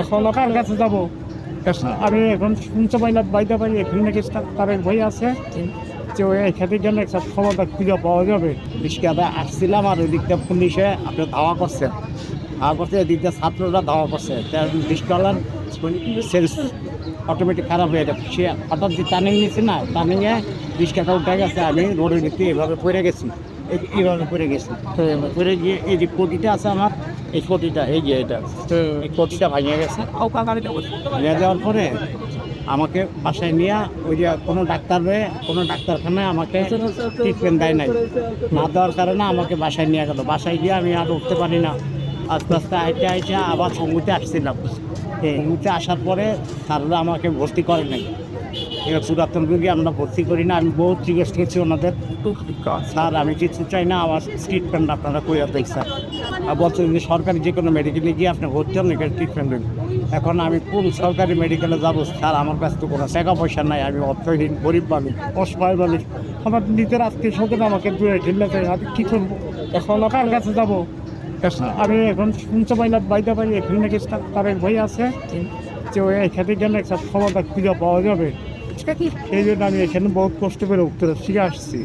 এখন কার কাছে যাবো? আমি এখন শুনতে পাইলাম বাইতে পারি এখানে নাকি তারের বই আছে যে ওই এখানে গেলে একটা ক্ষমতা খুঁজে পাওয়া যাবে। রিক্সাতে আসছিলাম আর ওই দিকটা পুলিশে আপনার ধাওয়া করছে, এদিকটা ছাত্ররা ধাওয়া করছে। রিক্সাওয়ালার সেলস অটোমেটিক খারাপ হয়ে যাবে, সে হঠাৎ যে টার্নিং নিচ্ছে না, টার্নিংয়ে রিক্সাটা উঠে গেছে, আমি রোডের ভিত্তি এভাবে পড়ে গেছি, এইভাবে পড়ে গেছি। তো পড়ে গিয়ে এই যে কোটিটা আছে আমার, এই কোটিটা এই যে এটা, তো এই কোটিটা ভাঙিয়ে গেছে। ভেঙে যাওয়ার পরে আমাকে বাসায় নিয়ে ওই যে কোনো ডাক্তারখানায় আমাকে ট্রিটমেন্ট দেয় নাই, না দেওয়ার কারণে আমাকে বাসায় নিয়ে গেল। বাসায় গিয়ে আমি আর উঠতে পারি না, আস্তে আস্তে আইতে আবার সঙ্গুতে আসছিলাম। সঙ্গুতে আসার পরে স্যাররা আমাকে ভর্তি করে নাই। এবার পুরাতন রোগী আমরা ভর্তি করি না। আমি বহুত জিজ্ঞেস করছি ওনাদের, স্যার আমি কিছু চাই না, আমার ট্রিটমেন্ট আপনারা করে দেখ স্যার। আর বলছেন যে সরকারি যে কোনো মেডিকেলে গিয়ে আপনি ভর্তি হন, এখানে ট্রিটমেন্ট দেবেন। এখন আমি কোন সরকারি মেডিকেলে যাবো স্যার? আমার কাছে তো কোনো টাকা পয়সা নাই, আমি অর্থহীন গরিব মানুষ, অসহায় মানুষ। আমার নিজের আত্মীয় স্বজন আমাকে দূরে ঠেলে দেয়, আমি কী করবো? এখন কার কাছে যাবো? আমি এখন শুনতে পাইলাম বাইতে পারি এখানে নাকি তারের বই আছে যে ওই এখানে গেলে একটা ক্ষমতা খুঁজে পাওয়া যাবে। সেই জন্য আমি এখানে বহুত কষ্ট করে উঠতে শিখে আসছি।